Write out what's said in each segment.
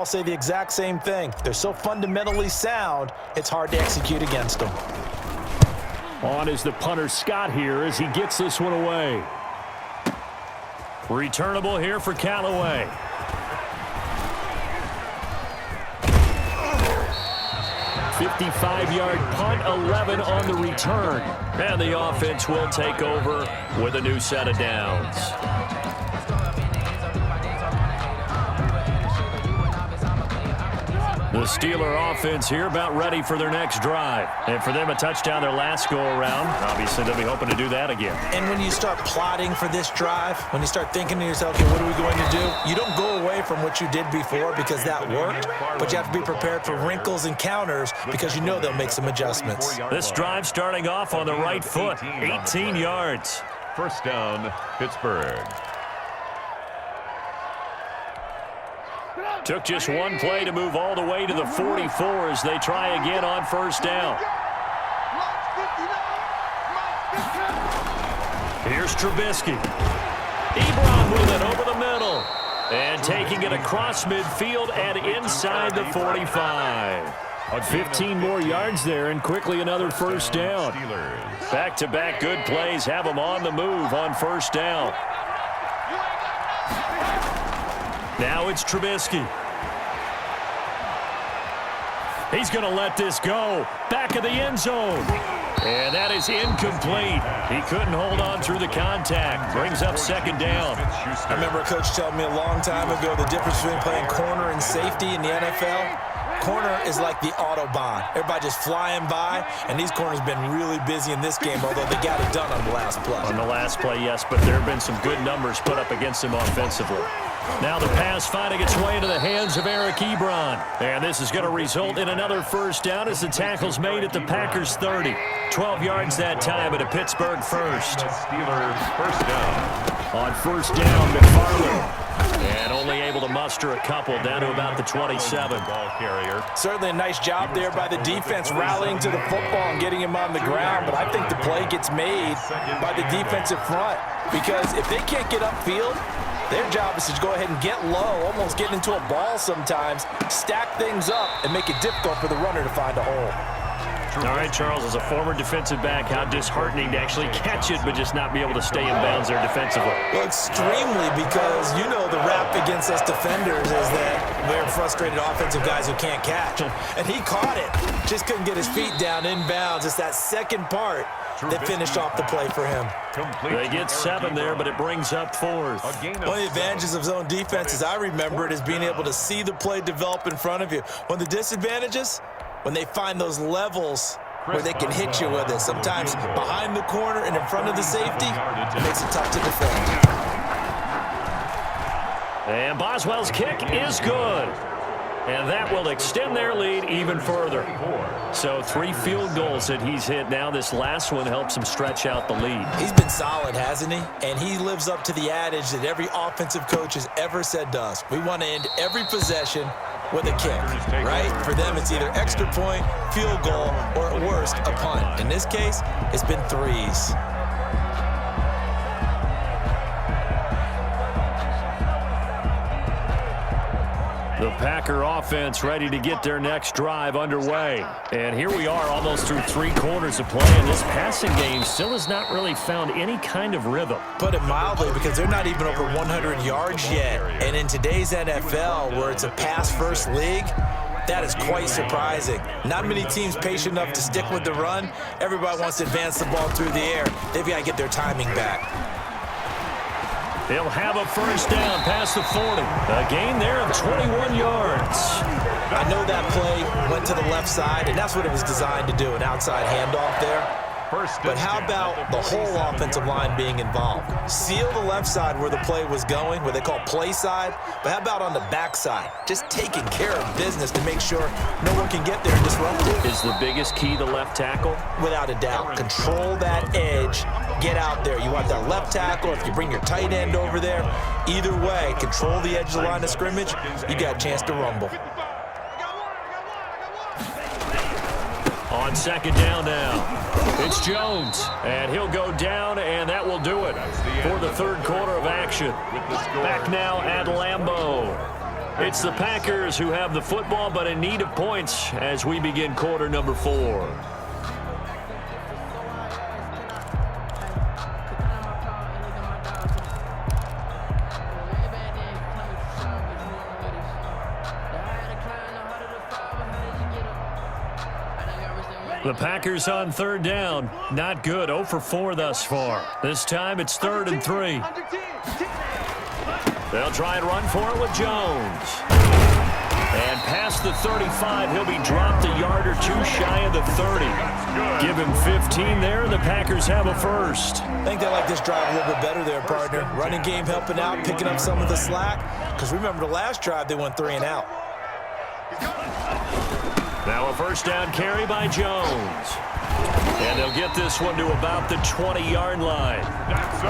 I'll say the exact same thing. They're so fundamentally sound, it's hard to execute against them. On is the punter Scott here as he gets this one away. Returnable here for Callaway. "55-yard punt, 11 on the return. And the offense will take over with a new set of downs. The Steeler offense here about ready for their next drive. And for them, a touchdown their last go-around. Obviously, they'll be hoping to do that again. And when you start plotting for this drive, when you start thinking to yourself, okay, what are we going to do? You don't go away from what you did before because that worked, but you have to be prepared for wrinkles and counters because you know they'll make some adjustments. This drive starting off on the right foot, 18 yards. First down, Pittsburgh. Took just one play to move all the way to the 44 as they try again on first down. Here's Trubisky. Ebron with it over the middle. And taking it across midfield and inside the 45. 15 more yards there and quickly another first down. Back-to-back good plays have them on the move on first down. Now it's Trubisky. He's going to let this go. Back of the end zone. And that is incomplete. He couldn't hold on through the contact. Brings up second down. I remember a coach telling me a long time ago the difference between playing corner and safety in the NFL. Corner is like the Autobahn. Everybody just flying by, and these corners been really busy in this game, although they got it done on the last play. On the last play, yes, but there have been some good numbers put up against him offensively. Now the pass finding its way into the hands of Eric Ebron. And this is going to result in another first down as the tackle's made at the Packers 30. 12 yards that time at a Pittsburgh first. Steelers first down. On first down, McFarland. And only able to muster a couple down to about the 27. Ball carrier. Certainly a nice job there by the defense rallying to the football and getting him on the ground, but I think the play gets made by the defensive front because if they can't get upfield, their job is to go ahead and get low, almost get into a ball sometimes, stack things up, and make it difficult for the runner to find a hole. All right, Charles, as a former defensive back, how disheartening to actually catch it but just not be able to stay in bounds there defensively. Well, extremely, because you know the rap against us defenders is that we're frustrated offensive guys who can't catch. And he caught it, just couldn't get his feet down in bounds. It's that second part that finished off the play for him. They get 7 there, but it brings up 4th. One of the advantages of zone defense, as I remember it, is being able to see the play develop in front of you. One of the disadvantages, when they find those levels where they can hit you with it. Sometimes behind the corner and in front of the safety, it makes it tough to defend. And Boswell's kick is good. And that will extend their lead even further. So 3 field goals that he's hit now. This last one helps him stretch out the lead. He's been solid, hasn't he? And he lives up to the adage that every offensive coach has ever said to us. We want to end every possession with a kick, right? For them, it's either extra point, field goal, or at worst, a punt. In this case, it's been 3s. The Packer offense ready to get their next drive underway. And here we are almost through 3 quarters of play, and this passing game still has not really found any kind of rhythm. Put it mildly, because they're not even over 100 yards yet. And in today's NFL, where it's a pass-first league, that is quite surprising. Not many teams patient enough to stick with the run. Everybody wants to advance the ball through the air. They've got to get their timing back. They'll have a first down past the 40. A gain there of 21 yards. I know that play went to the left side, and that's what it was designed to do, an outside handoff there. But how about the whole offensive line being involved? Seal the left side where the play was going, what they call play side. But how about on the back side? Just taking care of business to make sure no one can get there and disrupt it. Is the biggest key the left tackle? Without a doubt. Control that edge. Get out there. You want that left tackle. If you bring your tight end over there, either way, control the edge of the line of scrimmage, you got a chance to rumble. On second down now. It's Jones, and he'll go down, and that will do it for the third quarter of action. Back now at Lambeau. It's the Packers who have the football, but in need of points as we begin quarter number 4. The Packers on third down. Not good. 0 for 4 thus far. This time it's 3rd and 3. They'll try and run for it with Jones. And past the 35, he'll be dropped a yard or two shy of the 30. Give him 15 there, and the Packers have a first. I think they like this drive a little bit better there, partner. Running game helping out, picking up some of the slack. Because remember the last drive, they went 3 and out. Now a first down carry by Jones. And they'll get this one to about the 20-yard line.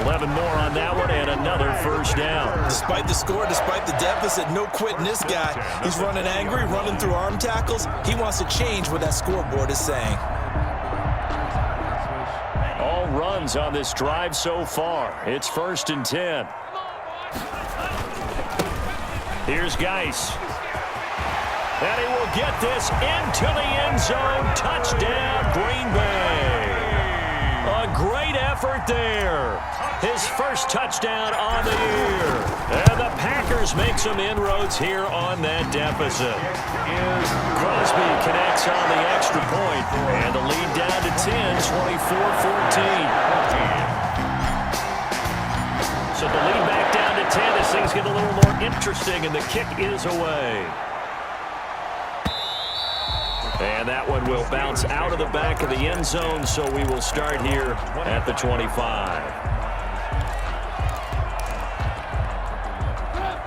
11 more on that one and another first down. Despite the score, despite the deficit, no quitting this guy. He's running angry, running through arm tackles. He wants to change what that scoreboard is saying. All runs on this drive so far. It's 1st and 10. Here's Geis. And he will get this into the end zone. Touchdown, Green Bay. A great effort there. His first touchdown on the year. And the Packers make some inroads here on that deficit. Crosby connects on the extra point. And the lead down to 10, 24-14. So the lead back down to 10 as things get a little more interesting, and the kick is away. And that one will bounce out of the back of the end zone, so we will start here at the 25.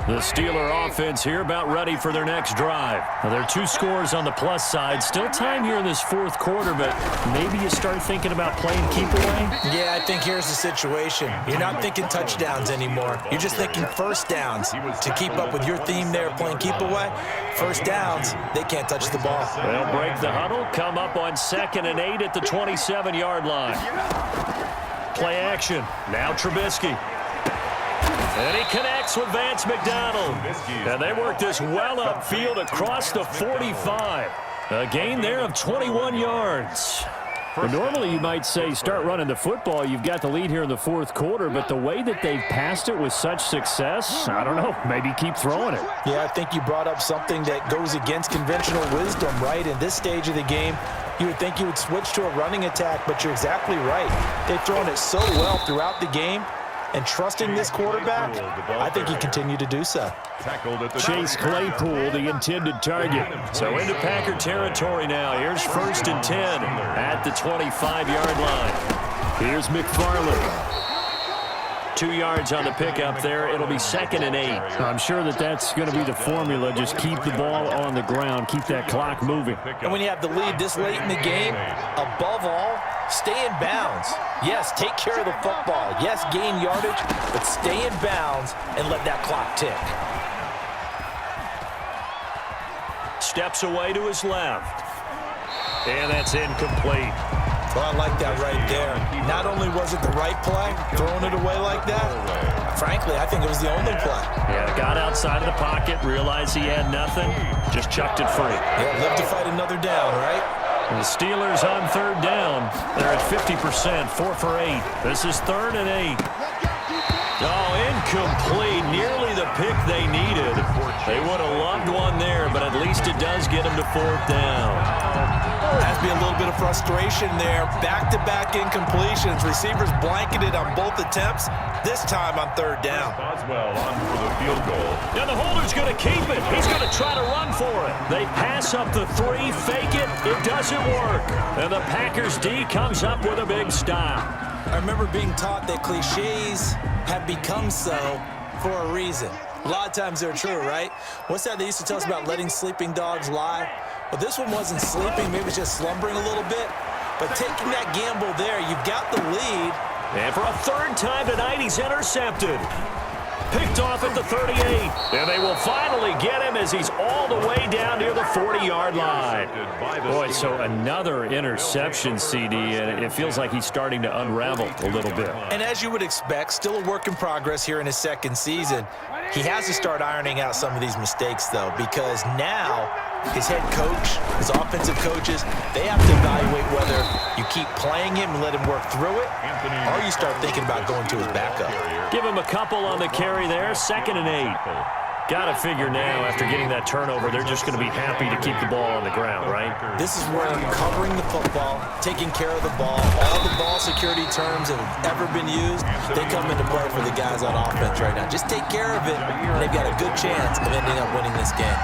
The Steeler offense here about ready for their next drive. Now, there are 2 scores on the plus side. Still time here in this 4th quarter, but maybe you start thinking about playing keep away? Yeah, I think here's the situation. You're not thinking touchdowns anymore. You're just thinking first downs. To keep up with your theme there, playing keep away, first downs, they can't touch the ball. They'll break the huddle, come up on 2nd and 8 at the 27-yard line. Play action. Now Trubisky. And he connects with Vance McDonald. And they work this well upfield across the 45. A gain there of 21 yards. But normally you might say start running the football. You've got the lead here in the 4th quarter. But the way that they've passed it with such success, I don't know, maybe keep throwing it. Yeah, I think you brought up something that goes against conventional wisdom, right? In this stage of the game, you would think you would switch to a running attack, but you're exactly right. They've thrown it so well throughout the game. And trusting this quarterback, I think he continued to do so. Chase Claypool, the intended target. So into Packer territory now. Here's 1st and 10 at the 25-yard line. Here's McFarland. 2 yards on the pickup there. It'll be 2nd and 8. I'm sure that that's going to be the formula. Just keep the ball on the ground. Keep that clock moving. And when you have the lead this late in the game, above all, stay in bounds. Yes, take care of the football. Yes, gain yardage, but stay in bounds and let that clock tick. Steps away to his left. And that's incomplete. Well, I like that right there. Not only was it the right play, throwing it away like that, frankly, I think it was the only play. Yeah, got outside of the pocket, realized he had nothing, just chucked it free. Yeah, live to fight another down, right? The Steelers on 3rd down. They're at 50%, 4 for 8. This is 3rd and 8. Oh, incomplete. Nearly the pick they needed. They would have loved one there, but at least it does get them to 4th down. Has to be a little bit of frustration there. Back-to-back incompletions. Receivers blanketed on both attempts. This time on 3rd down. Boswell on for the field goal. Now the holder's going to keep it. He's going to try to run for it. They pass up the 3, fake it. It doesn't work. And the Packers D comes up with a big stop. I remember being taught that cliches have become so for a reason. A lot of times they're true, right? What's that they used to tell us about letting sleeping dogs lie? Well, this one wasn't sleeping. Maybe it was just slumbering a little bit. But taking that gamble there, you've got the lead. And for a 3rd time tonight, he's intercepted. Picked off at the 38. And they will finally get him as he's all the way down near the 40-yard line. Boy, so another interception, CD, and it feels like he's starting to unravel a little bit. And as you would expect, still a work in progress here in his second season. He has to start ironing out some of these mistakes, though, because now his head coach, his offensive coaches, they have to evaluate whether you keep playing him and let him work through it, or you start thinking about going to his backup. Give him a couple on the carry there, 2nd and 8. Got to figure now, after getting that turnover, they're just going to be happy to keep the ball on the ground, right? This is where covering the football, taking care of the ball, all the ball security terms that have ever been used, they come into play for the guys on offense right now. Just take care of it, and they've got a good chance of ending up winning this game.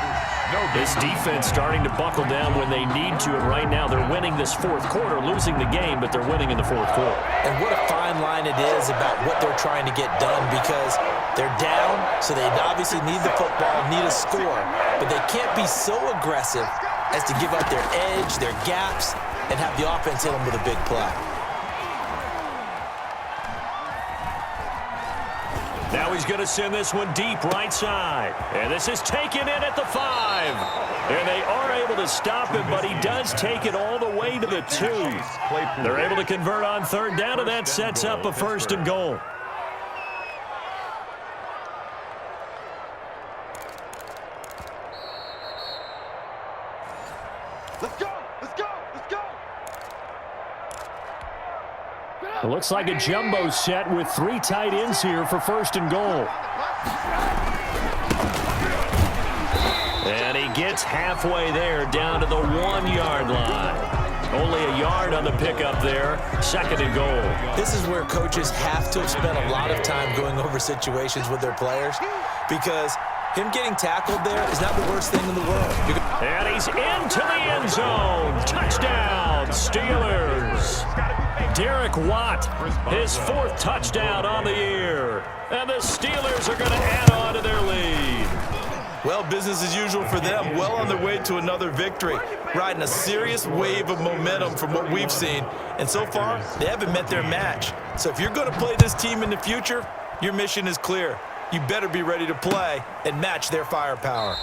This defense starting to buckle down when they need to, and right now they're winning this fourth quarter, losing the game, but they're winning in the fourth quarter. And what a fine line it is about what they're trying to get done, because they're down, so they obviously need the football, need a score, but they can't be so aggressive as to give up their edge, their gaps, and have the offense hit them with a big play. Now he's going to send this one deep right side. And this is taken in at the 5. And they are able to stop him, but he does take it all the way to the 2. They're able to convert on 3rd down, and that sets up a 1st and goal. Let's go! Let's go! Let's go! It looks like a jumbo set with 3 tight ends here for 1st and goal. And he gets halfway there down to the 1-yard line. Only a yard on the pickup there. 2nd and goal. This is where coaches have to have spent a lot of time going over situations with their players, because him getting tackled there is not the worst thing in the world. And he's into the end zone. Touchdown, Steelers. Derek Watt, his 4th touchdown on the year. And the Steelers are going to add on to their lead. Well, business as usual for them. Well on their way to another victory. Riding a serious wave of momentum from what we've seen. And so far, they haven't met their match. So if you're going to play this team in the future, your mission is clear. You better be ready to play and match their firepower.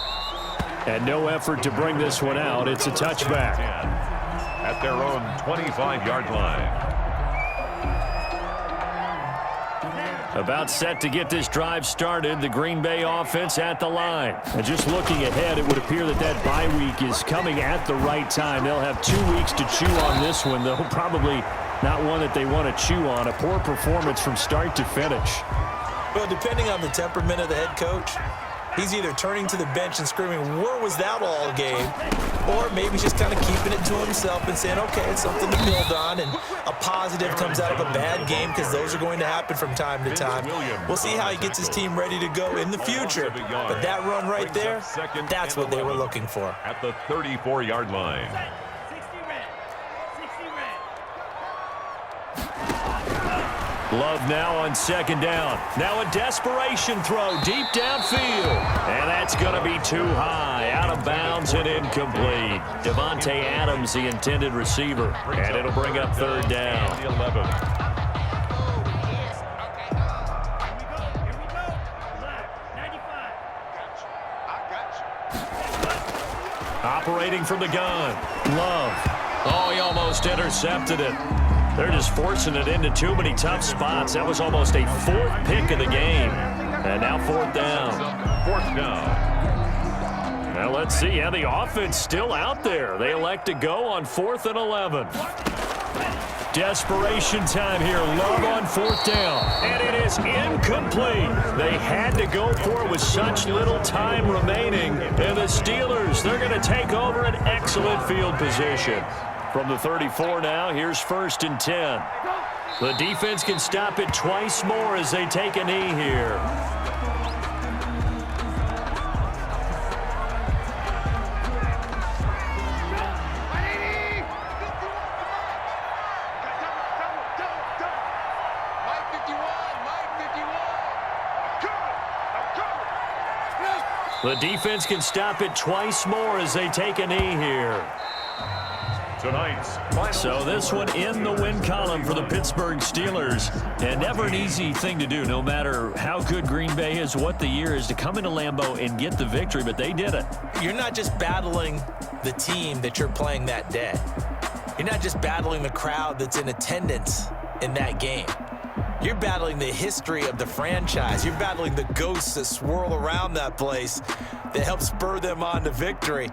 And no effort to bring this one out. It's a touchback. At their own 25-yard line. About set to get this drive started, the Green Bay offense at the line. And just looking ahead, it would appear that that bye week is coming at the right time. They'll have 2 weeks to chew on this one, though probably not one that they want to chew on. A poor performance from start to finish. Well, depending on the temperament of the head coach, he's either turning to the bench and screaming, "Where was that all game?" Or maybe just kind of keeping it to himself and saying, okay, it's something to build on, and a positive comes out of a bad game, because those are going to happen from time to time. We'll see how he gets his team ready to go in the future. But that run right there, that's what they were looking for. At the 34-yard line. Love now on 2nd down. Now a desperation throw deep downfield. And that's going to be too high. Out of bounds and incomplete. Devontae Adams, the intended receiver. And it'll bring up 3rd down. 11. Operating from the gun. Love. Oh, he almost intercepted it. They're just forcing it into too many tough spots. That was almost a 4th pick of the game. And now 4th down. 4th down. Now let's see how the offense still out there. They elect to go on 4th and 11. Desperation time here. Love on 4th down. And it is incomplete. They had to go for it with such little time remaining. And the Steelers, they're going to take over an excellent field position. From the 34 now, here's 1st and 10. The defense can stop it twice more as they take a knee here. The defense can stop it twice more as they take a knee here. Tonight's final So this score. one in the win column for the Pittsburgh Steelers. And never an easy thing to do, no matter how good Green Bay is, what the year is, to come into Lambeau and get the victory, but they did it. You're not just battling the team that you're playing that day. You're not just battling the crowd that's in attendance in that game. You're battling the history of the franchise. You're battling the ghosts that swirl around that place that help spur them on to victory.